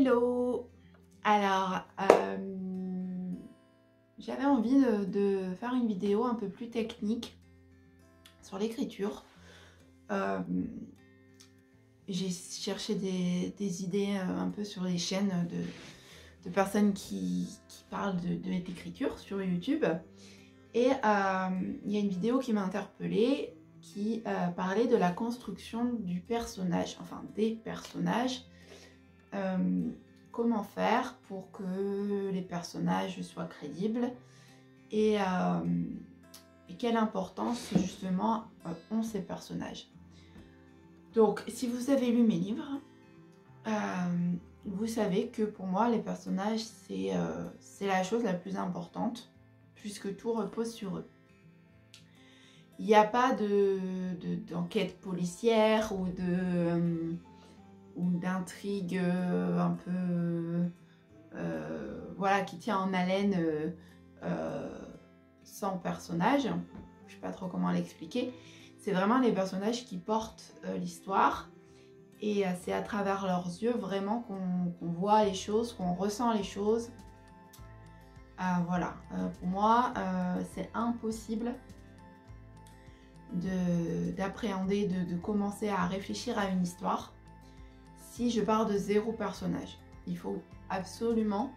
Hello! Alors, j'avais envie de faire une vidéo un peu plus technique sur l'écriture. J'ai cherché des idées un peu sur les chaînes de personnes qui parlent d'écriture sur YouTube. Et il y a une vidéo qui m'a interpellée qui parlait de la construction du personnage, enfin des personnages. Comment faire pour que les personnages soient crédibles et quelle importance justement ont ces personnages. Donc si vous avez lu mes livres, vous savez que pour moi les personnages c'est la chose la plus importante puisque tout repose sur eux. Il n'y a pas d'enquête policière ou d'intrigue un peu voilà, qui tient en haleine sans personnage. Je ne sais pas trop comment l'expliquer. C'est vraiment les personnages qui portent l'histoire et c'est à travers leurs yeux vraiment qu'on voit les choses, qu'on ressent les choses. Voilà, pour moi c'est impossible d'appréhender, de commencer à réfléchir à une histoire si je pars de zéro personnage. Il faut absolument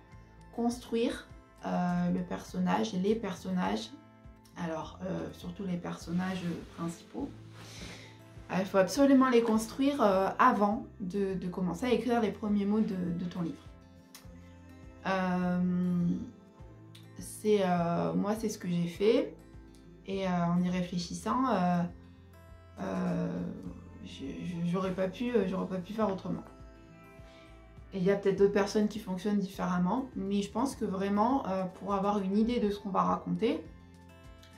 construire le personnage, les personnages, alors surtout les personnages principaux. Il faut absolument les construire avant de commencer à écrire les premiers mots de ton livre. Moi c'est ce que j'ai fait et en y réfléchissant j'aurais pas pu faire autrement. Et il y a peut-être d'autres personnes qui fonctionnent différemment, mais je pense que vraiment pour avoir une idée de ce qu'on va raconter,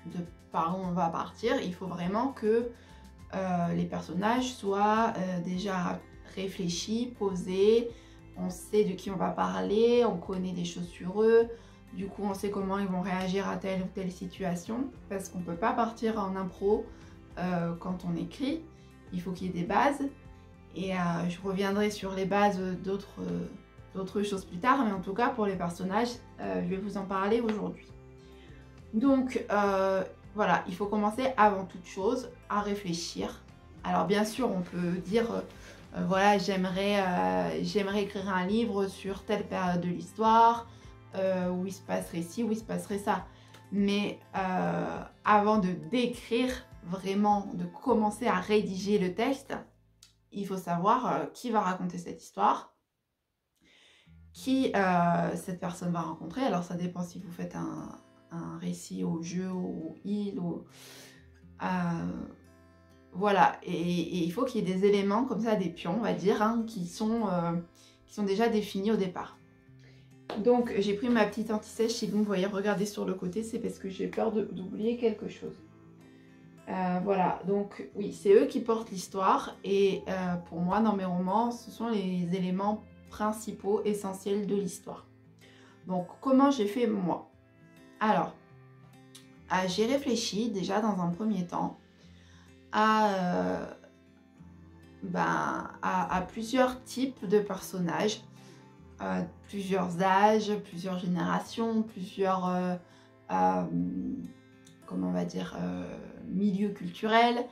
de par où on va partir, il faut vraiment que les personnages soient déjà réfléchis, posés, on sait de qui on va parler, on connaît des choses sur eux, du coup on sait comment ils vont réagir à telle ou telle situation, parce qu'on ne peut pas partir en impro quand on écrit, il faut qu'il y ait des bases. Et je reviendrai sur les bases d'autres choses plus tard, mais en tout cas pour les personnages, je vais vous en parler aujourd'hui. Donc voilà, il faut commencer avant toute chose à réfléchir. Alors bien sûr, on peut dire, voilà, j'aimerais écrire un livre sur telle période de l'histoire, où il se passerait ci, où il se passerait ça. Mais avant de décrire vraiment, de commencer à rédiger le texte, il faut savoir qui va raconter cette histoire, qui cette personne va rencontrer. Alors ça dépend si vous faites un récit au jeu, au île, voilà. Et il faut qu'il y ait des éléments comme ça, des pions, on va dire, hein, qui sont déjà définis au départ. Donc j'ai pris ma petite anti-sèche, si vous me voyez regarder sur le côté, c'est parce que j'ai peur d'oublier quelque chose. Voilà, donc oui, c'est eux qui portent l'histoire et pour moi, dans mes romans, ce sont les éléments principaux, essentiels de l'histoire. Donc, comment j'ai fait moi? Alors, j'ai réfléchi déjà dans un premier temps à plusieurs types de personnages, plusieurs âges, plusieurs générations, plusieurs... comment on va dire, milieux culturels,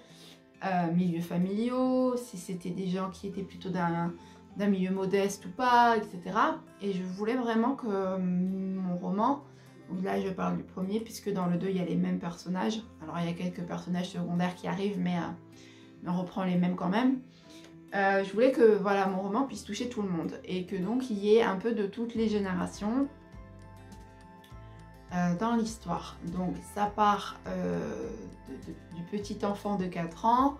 milieux familiaux, si c'était des gens qui étaient plutôt d'un milieu modeste ou pas, etc. Et je voulais vraiment que mon roman, donc là je parle du premier, puisque dans le 2 il y a les mêmes personnages, alors il y a quelques personnages secondaires qui arrivent, mais on reprend les mêmes quand même. Je voulais que voilà, mon roman puisse toucher tout le monde, et que donc il y ait un peu de toutes les générations, dans l'histoire. Donc ça part du petit enfant de 4 ans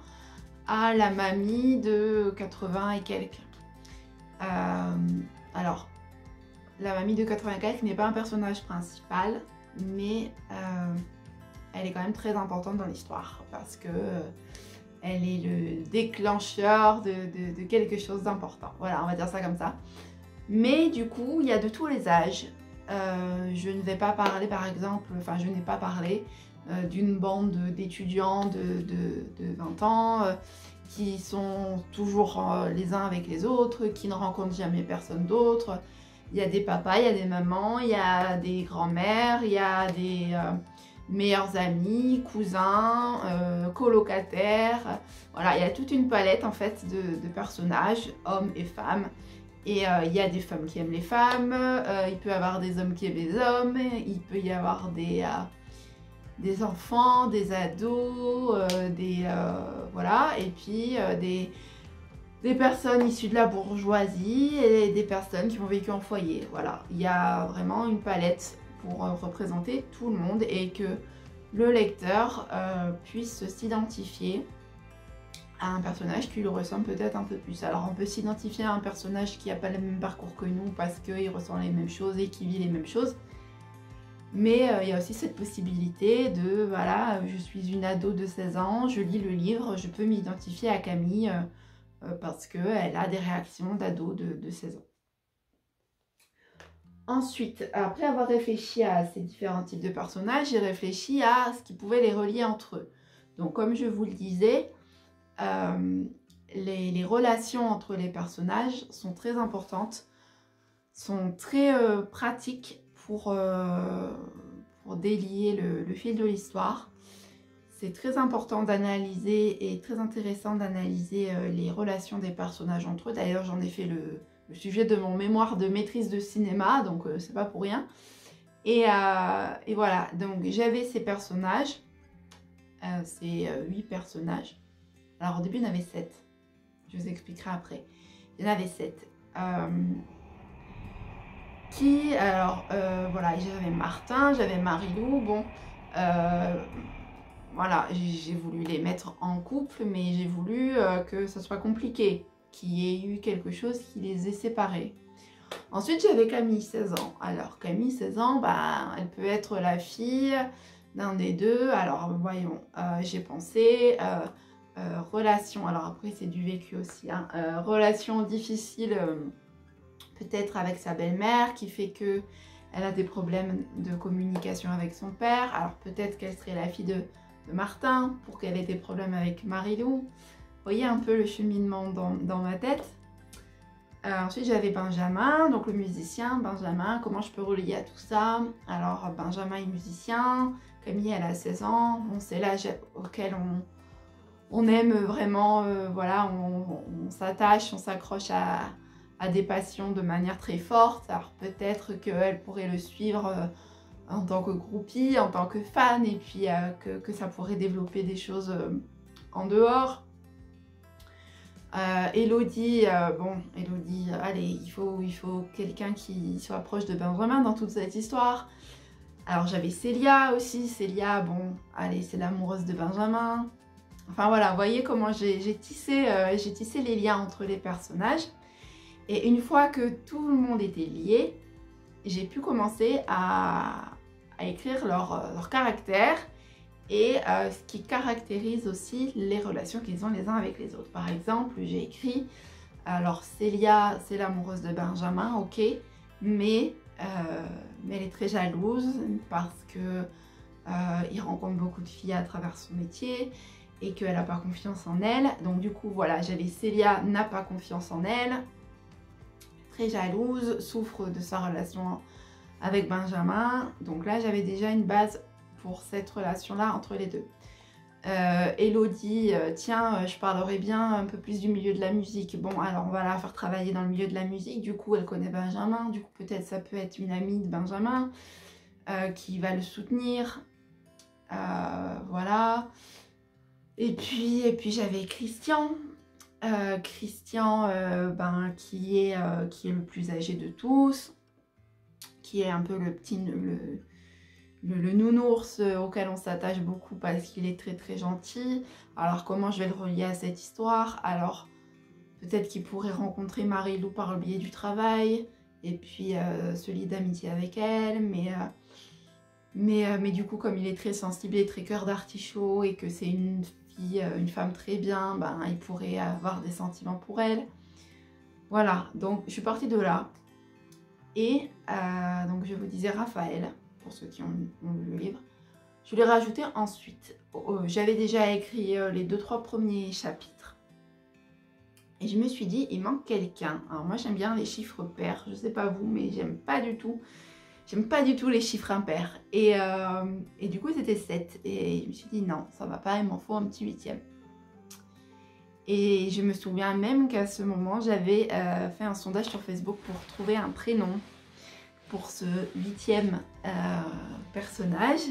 à la mamie de 80 et quelques. Alors, la mamie de 80 et quelques n'est pas un personnage principal, mais elle est quand même très importante dans l'histoire parce que elle est le déclencheur de quelque chose d'important. Voilà, on va dire ça comme ça. Mais du coup, il y a de tous les âges. Je ne vais pas parler par exemple, enfin je n'ai pas parlé d'une bande d'étudiants de 20 ans qui sont toujours les uns avec les autres, qui ne rencontrent jamais personne d'autre. Il y a des papas, il y a des mamans, il y a des grands-mères, il y a des meilleurs amis, cousins, colocataires. Voilà, il y a toute une palette en fait de personnages, hommes et femmes. Et il y a des femmes qui aiment les femmes, il peut y avoir des hommes qui aiment les hommes, il peut y avoir des enfants, des ados, voilà, et puis des personnes issues de la bourgeoisie et des personnes qui ont vécu en foyer. Voilà, il y a vraiment une palette pour représenter tout le monde et que le lecteur puisse s'identifier à un personnage qui lui ressemble peut-être un peu plus. Alors on peut s'identifier à un personnage qui n'a pas le même parcours que nous parce qu'il ressent les mêmes choses et qui vit les mêmes choses. Mais il y a aussi cette possibilité de, voilà, je suis une ado de 16 ans, je lis le livre, je peux m'identifier à Camille parce qu'elle a des réactions d'ado de 16 ans. Ensuite, après avoir réfléchi à ces différents types de personnages, j'ai réfléchi à ce qui pouvait les relier entre eux. Donc comme je vous le disais, les relations entre les personnages sont très importantes, sont très pratiques pour délier le fil de l'histoire. C'est très important d'analyser et très intéressant d'analyser les relations des personnages entre eux. D'ailleurs, j'en ai fait le sujet de mon mémoire de maîtrise de cinéma, donc c'est pas pour rien. Et voilà, donc j'avais ces personnages, ces 8 personnages. Alors au début, il y en avait 7. Je vous expliquerai après. Il y en avait 7. Voilà, j'avais Martin, j'avais Marilou, bon, voilà, j'ai voulu les mettre en couple, mais j'ai voulu que ça soit compliqué, qu'il y ait eu quelque chose qui les ait séparés. Ensuite, j'avais Camille, 16 ans. Alors, Camille, 16 ans, bah, elle peut être la fille d'un des deux. Alors, voyons, j'ai pensé, relation, alors après, c'est du vécu aussi, hein, relation difficile, peut-être avec sa belle-mère, qui fait que elle a des problèmes de communication avec son père. Alors, peut-être qu'elle serait la fille de Martin, pour qu'elle ait des problèmes avec Marilou. Vous voyez un peu le cheminement dans ma tête. Ensuite, j'avais Benjamin, donc le musicien. Benjamin, comment je peux relier à tout ça? Alors, Benjamin est musicien, Camille, elle a 16 ans. Bon, c'est l'âge auquel on aime vraiment, voilà, on s'attache, on s'accroche à des passions de manière très forte. Alors, peut-être qu'elle pourrait le suivre en tant que groupie, en tant que fan, et puis que ça pourrait développer des choses en dehors. Elodie, Elodie, allez, il faut quelqu'un qui soit proche de Benjamin dans toute cette histoire. Alors j'avais Célia aussi, Célia, bon, allez, c'est l'amoureuse de Benjamin. Enfin voilà, vous voyez comment j'ai tissé les liens entre les personnages. Et une fois que tout le monde était lié, j'ai pu commencer à écrire leur caractère et ce qui caractérise aussi les relations qu'ils ont les uns avec les autres. Par exemple, j'ai écrit, alors Célia, c'est l'amoureuse de Benjamin, ok, mais elle est très jalouse parce que il rencontre beaucoup de filles à travers son métier et qu'elle n'a pas confiance en elle. Donc du coup, voilà, j'avais Célia n'a pas confiance en elle, très jalouse, souffre de sa relation avec Benjamin. Donc là, j'avais déjà une base pour cette relation-là entre les deux. Elodie, tiens, je parlerai bien un peu plus du milieu de la musique. Bon, alors on va la faire travailler dans le milieu de la musique. Du coup, elle connaît Benjamin. Du coup, peut-être ça peut être une amie de Benjamin qui va le soutenir. Voilà. Et puis j'avais Christian. Christian, qui est le plus âgé de tous, qui est un peu le nounours auquel on s'attache beaucoup parce qu'il est très très gentil. Alors comment je vais le relier à cette histoire? Alors peut-être qu'il pourrait rencontrer Marilou par le biais du travail et puis se lier d'amitié avec elle, mais du coup comme il est très sensible et très cœur d'artichaut et que c'est une femme très bien, il pourrait avoir des sentiments pour elle. Voilà, donc je suis partie de là. Et donc je vous disais Raphaël, pour ceux qui ont lu le livre. Je l'ai rajouté ensuite. J'avais déjà écrit les 2-3 premiers chapitres. Et je me suis dit, il manque quelqu'un. Alors moi j'aime bien les chiffres pairs, je sais pas vous, mais j'aime pas du tout les chiffres impairs. Et du coup c'était 7. Et je me suis dit non, ça va pas, il m'en faut un petit 8e. Et je me souviens même qu'à ce moment, j'avais fait un sondage sur Facebook pour trouver un prénom pour ce 8e personnage,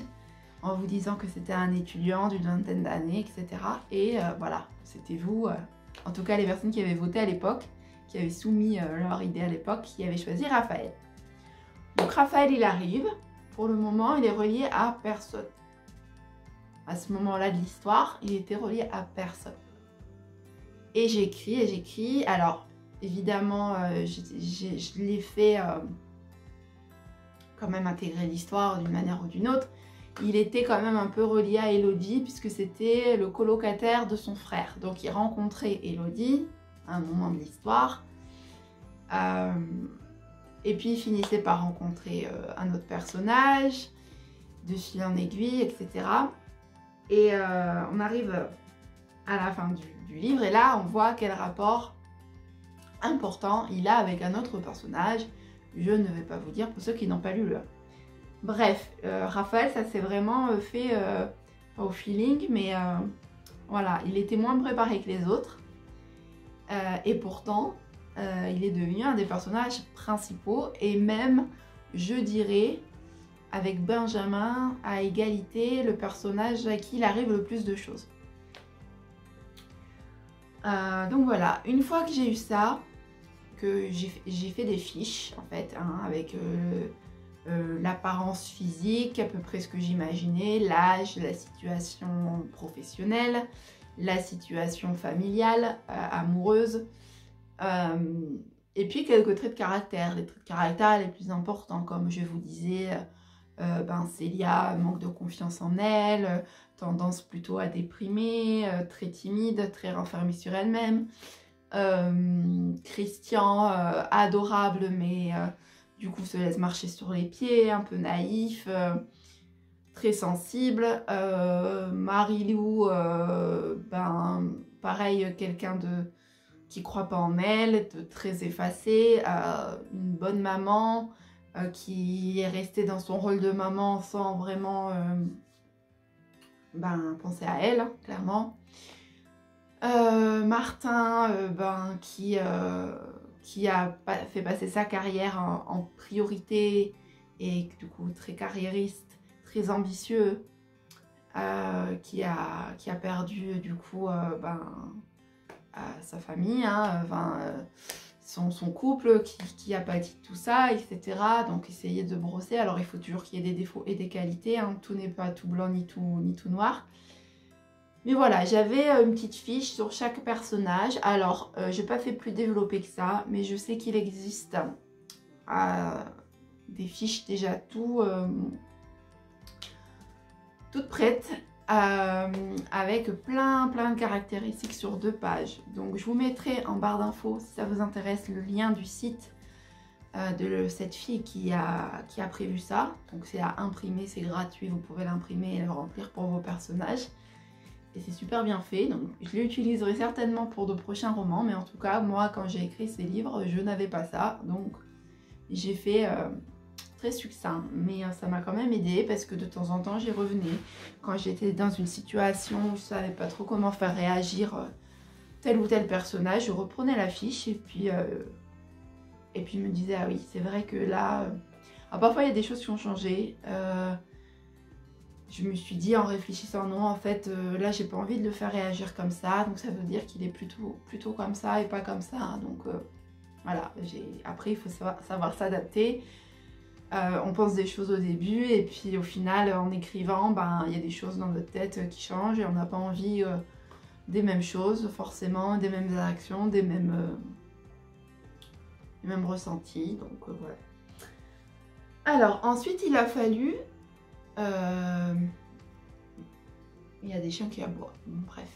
en vous disant que c'était un étudiant d'une vingtaine d'années, etc. Et voilà, c'était vous, en tout cas les personnes qui avaient voté à l'époque, qui avaient soumis leur idée à l'époque, qui avaient choisi Raphaël. Donc Raphaël, il arrive. Pour le moment, il est relié à personne. À ce moment-là de l'histoire, il était relié à personne. Et j'écris. Alors, évidemment, je l'ai fait quand même intégrer l'histoire d'une manière ou d'une autre. Il était quand même un peu relié à Élodie, puisque c'était le colocataire de son frère. Donc, il rencontrait Élodie à un moment de l'histoire. Et puis, il finissait par rencontrer un autre personnage, de fil en aiguille, etc. Et on arrive à la fin du livre, et là, on voit quel rapport important il a avec un autre personnage. Je ne vais pas vous dire pour ceux qui n'ont pas lu le... Bref, Raphaël, ça s'est vraiment fait pas au feeling, mais voilà, il était moins préparé que les autres. Et pourtant, il est devenu un des personnages principaux, et même, je dirais, avec Benjamin, à égalité, le personnage à qui il arrive le plus de choses. Donc voilà, une fois que j'ai eu ça, que j'ai fait des fiches, en fait, hein, avec l'apparence physique, à peu près ce que j'imaginais, l'âge, la situation professionnelle, la situation familiale, amoureuse, et puis quelques traits de caractère. Les traits de caractère les plus importants, comme je vous disais, Célia, manque de confiance en elle, tendance plutôt à déprimer, très timide, très renfermée sur elle-même. Christian, adorable, mais du coup se laisse marcher sur les pieds, un peu naïf, très sensible. Marie-Lou, pareil, quelqu'un qui croit pas en elle, de très effacée, une bonne maman, qui est restée dans son rôle de maman sans vraiment penser à elle, clairement. Martin, qui a fait passer sa carrière en priorité, et du coup très carriériste, très ambitieux, qui a perdu du coup sa famille, hein, son couple qui a pâti de tout ça, etc. Donc essayer de brosser. Alors il faut toujours qu'il y ait des défauts et des qualités, hein. Tout n'est pas tout blanc ni tout noir. Mais voilà, j'avais une petite fiche sur chaque personnage. Alors, j'ai pas fait plus développé que ça, mais je sais qu'il existe des fiches déjà toutes prêtes, avec plein de caractéristiques sur 2 pages. Donc, je vous mettrai en barre d'infos, si ça vous intéresse, le lien du site de cette fille qui a prévu ça. Donc, c'est à imprimer, c'est gratuit, vous pouvez l'imprimer et le remplir pour vos personnages. Et c'est super bien fait, donc je l'utiliserai certainement pour de prochains romans, mais en tout cas, moi, quand j'ai écrit ces livres, je n'avais pas ça, donc j'ai fait très succinct. Mais ça m'a quand même aidé, parce que de temps en temps, j'y revenais. Quand j'étais dans une situation où je savais pas trop comment faire réagir tel ou tel personnage, je reprenais la fiche, et puis je me disais, ah oui, c'est vrai que là... parfois, il y a des choses qui ont changé. Je me suis dit en réfléchissant, non, en fait, là, j'ai pas envie de le faire réagir comme ça, donc ça veut dire qu'il est plutôt comme ça et pas comme ça. Hein, donc voilà, après, il faut savoir s'adapter. On pense des choses au début, et puis au final, en écrivant, il y a des choses dans notre tête qui changent, et on n'a pas envie des mêmes choses, forcément, des mêmes actions, des mêmes ressentis. Donc voilà. Alors, ensuite, il a fallu... il y a des chiens qui aboient, bref.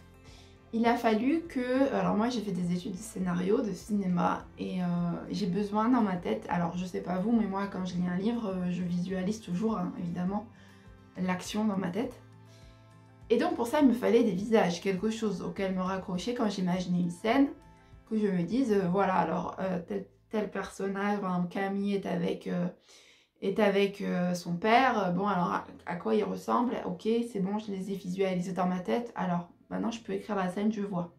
Il a fallu que... Alors moi j'ai fait des études de scénario, de cinéma, et j'ai besoin dans ma tête... Alors je sais pas vous, mais moi quand je lis un livre, je visualise toujours, hein, évidemment, l'action dans ma tête. Et donc pour ça il me fallait des visages, quelque chose auquel me raccrocher quand j'imaginais une scène. que je me dise, voilà, alors tel personnage, par exemple Camille est avec son père, bon alors à quoi il ressemble, ok c'est bon, je les ai visualisés dans ma tête, alors maintenant je peux écrire la scène, je vois.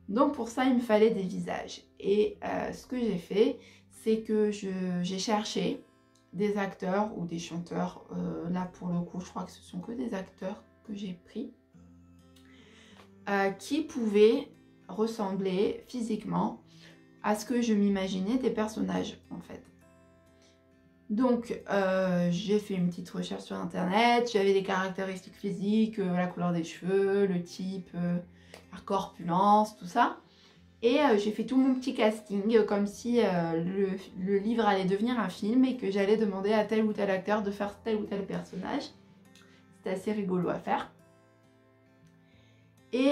Donc pour ça il me fallait des visages, et ce que j'ai fait, c'est que j'ai cherché des acteurs ou des chanteurs, là pour le coup je crois que ce sont que des acteurs que j'ai pris, qui pouvaient ressembler physiquement à ce que je m'imaginais des personnages en fait. Donc j'ai fait une petite recherche sur internet, j'avais des caractéristiques physiques, la couleur des cheveux, le type, la corpulence, tout ça. Et j'ai fait tout mon petit casting comme si le livre allait devenir un film et que j'allais demander à tel ou tel acteur de faire tel ou tel personnage. C'était assez rigolo à faire. Et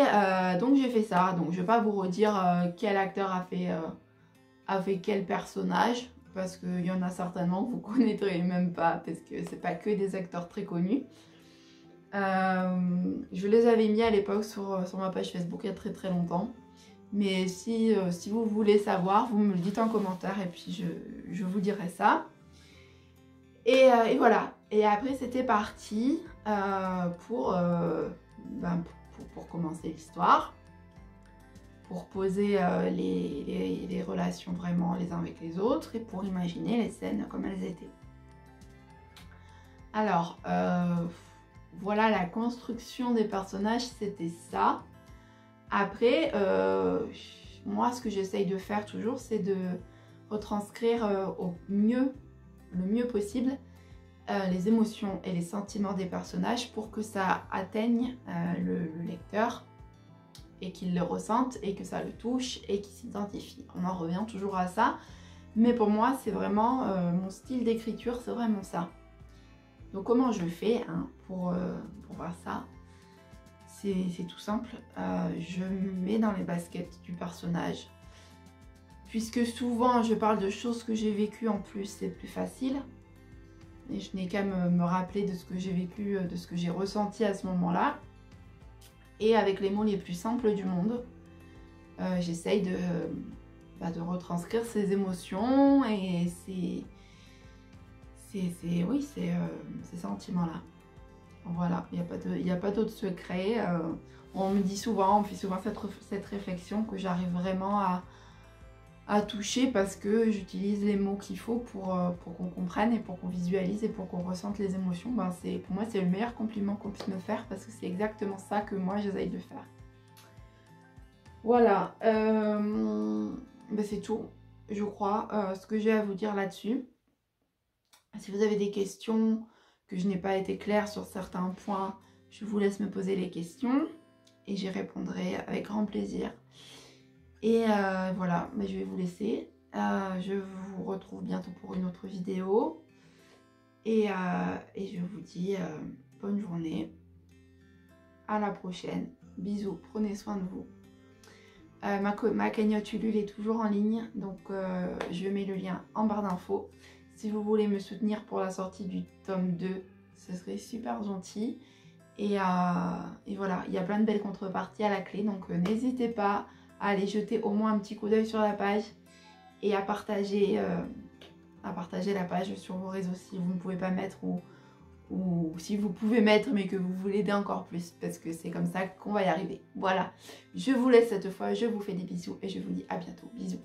donc j'ai fait ça, donc je vais pas vous redire quel acteur a fait quel personnage, parce qu'il y en a certainement que vous connaîtrez même pas, parce que c'est pas que des acteurs très connus. Je les avais mis à l'époque sur ma page Facebook il y a très très longtemps. Mais si vous voulez savoir, vous me le dites en commentaire et puis je vous dirai ça. Et voilà. Et après c'était parti pour commencer l'histoire, pour poser les relations vraiment les uns avec les autres et pour imaginer les scènes comme elles étaient. Alors, voilà, la construction des personnages, c'était ça. Après, moi, ce que j'essaye de faire toujours, c'est de retranscrire le mieux possible, les émotions et les sentiments des personnages pour que ça atteigne le lecteur et qu'il le ressente et que ça le touche et qu'il s'identifie. On en revient toujours à ça, mais pour moi, c'est vraiment mon style d'écriture, c'est vraiment ça. Donc comment je fais pour voir ça? C'est tout simple, je me mets dans les baskets du personnage. Puisque souvent je parle de choses que j'ai vécues en plus, c'est plus facile. Et je n'ai qu'à me rappeler de ce que j'ai vécu, de ce que j'ai ressenti à ce moment-là. Et avec les mots les plus simples du monde, j'essaye de retranscrire ces émotions et ces sentiments-là. Voilà, il n'y a pas d'autre secret. On me fait souvent cette réflexion que j'arrive vraiment à toucher parce que j'utilise les mots qu'il faut pour qu'on comprenne et pour qu'on visualise et pour qu'on ressente les émotions. Pour moi, c'est le meilleur compliment qu'on puisse me faire parce que c'est exactement ça que moi, j'essaye de faire. Voilà, c'est tout, je crois, ce que j'ai à vous dire là-dessus. Si vous avez des questions, que je n'ai pas été claire sur certains points, je vous laisse me poser les questions et j'y répondrai avec grand plaisir. Et voilà, mais je vais vous laisser. Je vous retrouve bientôt pour une autre vidéo. Et je vous dis bonne journée. À la prochaine. Bisous, prenez soin de vous. Ma cagnotte Ulule est toujours en ligne, donc je mets le lien en barre d'infos. Si vous voulez me soutenir pour la sortie du tome 2, ce serait super gentil. Et voilà, il y a plein de belles contreparties à la clé, donc n'hésitez pas à aller jeter au moins un petit coup d'œil sur la page et à partager la page sur vos réseaux si vous ne pouvez pas mettre ou si vous pouvez mettre mais que vous voulez aider encore plus, parce que c'est comme ça qu'on va y arriver. Voilà, je vous laisse cette fois, je vous fais des bisous et je vous dis à bientôt. Bisous.